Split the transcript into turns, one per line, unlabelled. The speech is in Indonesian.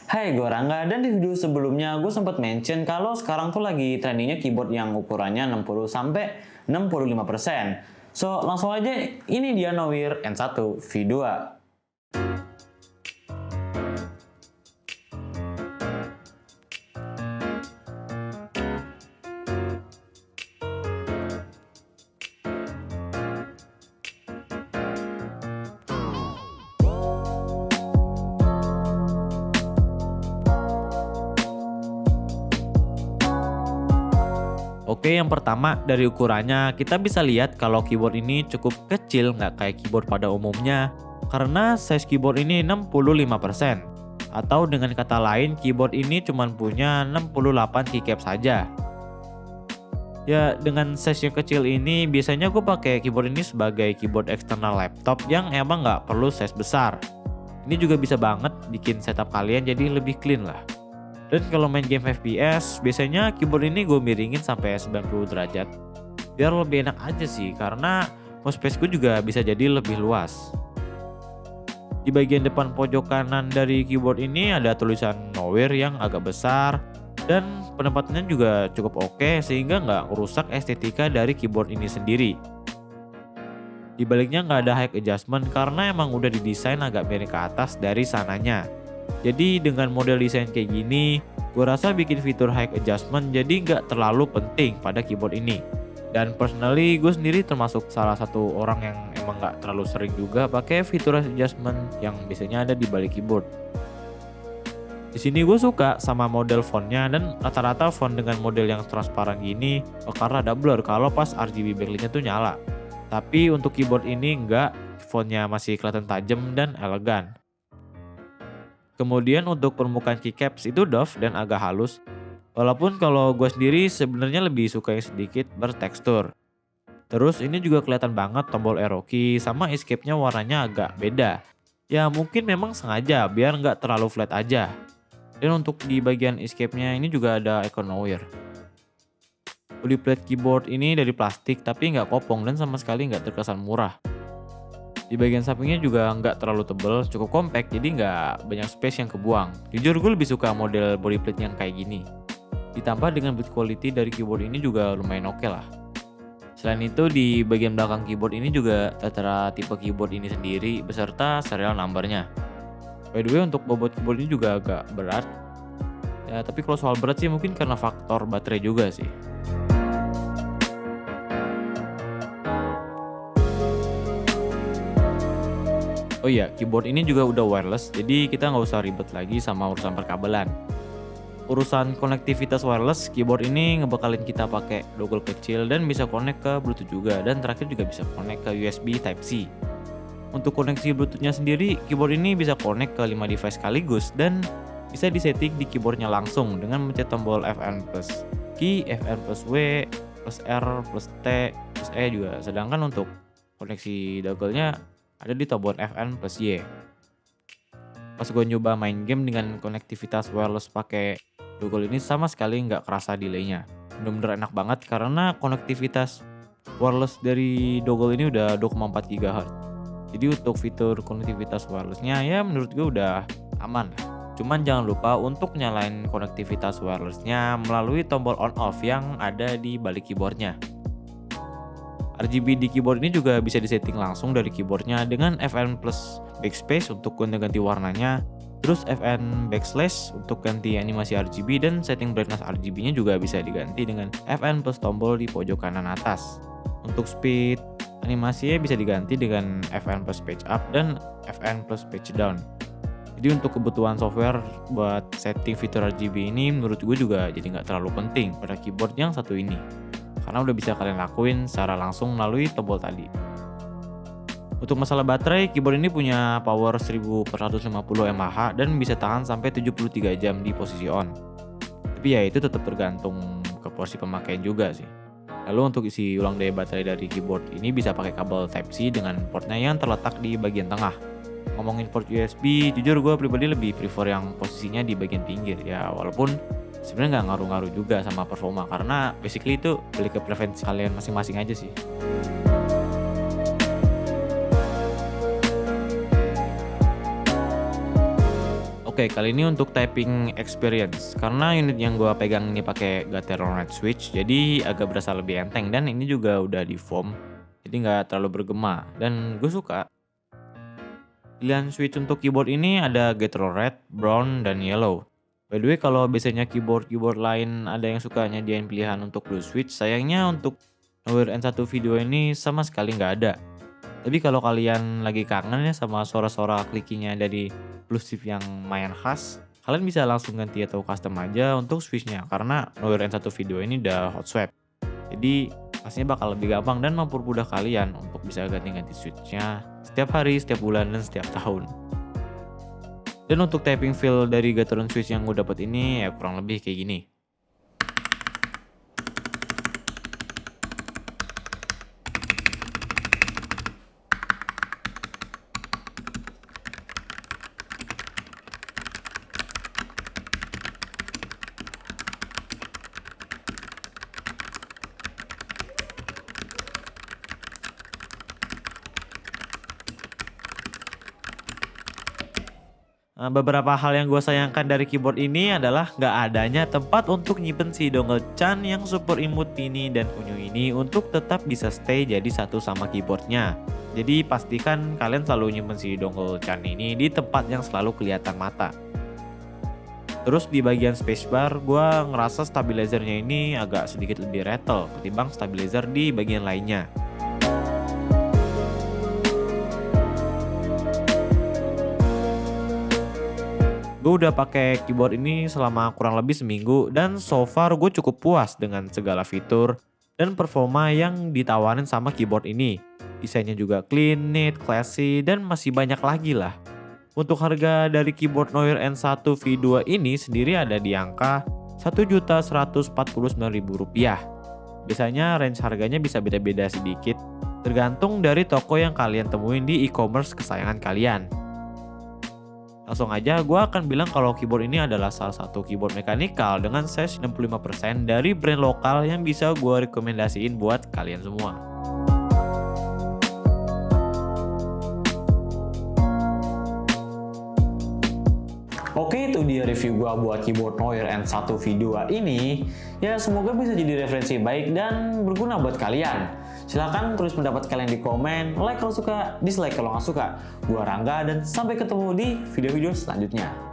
Hai, gue Rangga, dan di video sebelumnya gue sempat mention kalau sekarang tuh lagi trendingnya keyboard yang ukurannya 60 sampai 65%. So, langsung aja ini dia Nowir N1 V2.
Oke, yang pertama dari ukurannya kita bisa lihat kalau keyboard ini cukup kecil, nggak kayak keyboard pada umumnya, karena size keyboard ini 65%. Atau dengan kata lain, keyboard ini cuma punya 68 keycap saja. Ya, dengan size yang kecil ini biasanya gue pakai keyboard ini sebagai keyboard eksternal laptop yang emang nggak perlu size besar. Ini juga bisa banget bikin setup kalian jadi lebih clean lah. Dan kalau main game FPS, biasanya keyboard ini gue miringin sampai 90 derajat. Biar lebih enak aja sih, karena mouse space gue juga bisa jadi lebih luas. Di bagian depan pojok kanan dari keyboard ini ada tulisan Nowir yang agak besar. Dan penempatannya juga cukup oke sehingga nggak merusak estetika dari keyboard ini sendiri. Di baliknya nggak ada height adjustment karena emang udah didesain agak miring ke atas dari sananya. Jadi dengan model desain kayak gini, gue rasa bikin fitur height adjustment jadi nggak terlalu penting pada keyboard ini. Dan personally gue sendiri termasuk salah satu orang yang emang nggak terlalu sering juga pakai fitur height adjustment yang biasanya ada di balik keyboard. Di sini gue suka sama model fontnya dan rata-rata font dengan model yang transparan gini bakal rada blur kalau pas RGB backlightnya tuh nyala. Tapi untuk keyboard ini enggak, fontnya masih kelihatan tajam dan elegan. Kemudian untuk permukaan keycaps itu doff dan agak halus. Walaupun kalau gue sendiri sebenarnya lebih suka yang sedikit bertekstur. Terus ini juga kelihatan banget tombol arrow key sama escape-nya warnanya agak beda. Ya mungkin memang sengaja biar nggak terlalu flat aja. Dan untuk di bagian escape-nya ini juga ada icon Nowir. Body plate keyboard ini dari plastik tapi nggak kopong dan sama sekali nggak terkesan murah. Di bagian sampingnya juga nggak terlalu tebal, cukup compact jadi nggak banyak space yang kebuang. Jujur gue lebih suka model body plate yang kayak gini. Ditambah dengan build quality dari keyboard ini juga lumayan oke lah. Selain itu di bagian belakang keyboard ini juga tertera tipe keyboard ini sendiri beserta serial numbernya. By the way untuk bobot keyboard ini juga agak berat. Ya tapi kalau soal berat sih mungkin karena faktor baterai juga sih. Oh iya, keyboard ini juga udah wireless, jadi kita nggak usah ribet lagi sama urusan perkabelan. Urusan konektivitas wireless, keyboard ini ngebekalin kita pakai dongle kecil dan bisa connect ke Bluetooth juga, dan terakhir juga bisa connect ke USB Type-C. Untuk koneksi Bluetooth-nya sendiri, keyboard ini bisa connect ke 5 device sekaligus dan bisa disetting di keyboardnya langsung dengan mencet tombol Fn plus Q, Fn plus W, plus R, plus T, plus E juga. Sedangkan untuk koneksi dongle-nya ada di tombol Fn plus Y. Pas gue nyoba main game dengan konektivitas wireless pakai dongle ini sama sekali nggak kerasa delay-nya. Bener-bener enak banget karena konektivitas wireless dari dongle ini udah 2,4 GHz. Jadi untuk fitur konektivitas wirelessnya ya menurut gue udah aman lah. Cuman jangan lupa untuk nyalain konektivitas wirelessnya melalui tombol on off yang ada di balik keyboardnya. RGB di keyboard ini juga bisa disetting langsung dari keyboardnya dengan Fn plus backspace untuk ganti warnanya, terus Fn backslash untuk ganti animasi RGB, dan setting brightness RGB-nya juga bisa diganti dengan Fn plus tombol di pojok kanan atas. Untuk speed animasinya bisa diganti dengan Fn plus page up dan Fn plus page down. Jadi untuk kebutuhan software buat setting fitur RGB ini menurut gue juga jadi nggak terlalu penting pada keyboard yang satu ini. Karena udah bisa kalian lakuin secara langsung melalui tombol tadi. Untuk masalah baterai, keyboard ini punya power 1450 mAh dan bisa tahan sampai 73 jam di posisi on. Tapi ya itu tetap tergantung ke porsi pemakaian juga sih. Lalu untuk isi ulang daya baterai dari keyboard ini bisa pakai kabel Type-C dengan portnya yang terletak di bagian tengah. Ngomongin port USB, jujur gue pribadi lebih prefer yang posisinya di bagian pinggir ya, walaupun sebenarnya nggak ngaruh-ngaruh juga sama performa karena basically itu balik ke preferensi kalian masing-masing aja sih. Oke, kali ini untuk typing experience. Karena unit yang gua pegang ini pakai Gateron Red Switch, jadi agak berasa lebih enteng dan ini juga udah di foam. Jadi nggak terlalu bergema dan gue suka. Pilihan switch untuk keyboard ini ada Gateron Red, Brown, dan Yellow. By the way, kalau biasanya keyboard lain ada yang suka nyediain pilihan untuk blue switch, sayangnya untuk Nowhere N1 Video ini sama sekali nggak ada. Tapi kalau kalian lagi kangen ya sama suara-suara klikinya dari blue switch yang lumayan khas, kalian bisa langsung ganti atau custom aja untuk switchnya karena Nowhere N1 Video ini udah hot swap. Jadi pastinya bakal lebih gampang dan mempermudah kalian untuk bisa ganti-ganti switchnya setiap hari, setiap bulan, dan setiap tahun. Dan untuk typing feel dari Gateron Switch yang gue dapat ini ya kurang lebih kayak gini. Beberapa hal yang gue sayangkan dari keyboard ini adalah nggak adanya tempat untuk nyimpen si dongle Chan yang super imut Mini dan Unyu ini untuk tetap bisa stay jadi satu sama keyboardnya. Jadi pastikan kalian selalu nyimpen si dongle Chan ini di tempat yang selalu kelihatan mata. Terus di bagian spacebar gue ngerasa stabilizernya ini agak sedikit lebih rattle ketimbang stabilizer di bagian lainnya. Gue udah pakai keyboard ini selama kurang lebih seminggu dan so far gue cukup puas dengan segala fitur dan performa yang ditawarin sama keyboard ini. Desainnya juga clean, neat, classy, dan masih banyak lagi lah. Untuk harga dari keyboard Nowhere N1 V2 ini sendiri ada di angka Rp1.149.000. Biasanya range harganya bisa beda-beda sedikit, tergantung dari toko yang kalian temuin di e-commerce kesayangan kalian. Langsung aja gue akan bilang kalau keyboard ini adalah salah satu keyboard mekanikal dengan size 65% dari brand lokal yang bisa gue rekomendasiin buat kalian semua.
Oke, itu dia review gua buat keyboard Nowhere N1 V2 ini. Ya semoga bisa jadi referensi baik dan berguna buat kalian. Silahkan tulis pendapat kalian di komen, like kalau suka, dislike kalau nggak suka. Gua Rangga dan sampai ketemu di video-video selanjutnya.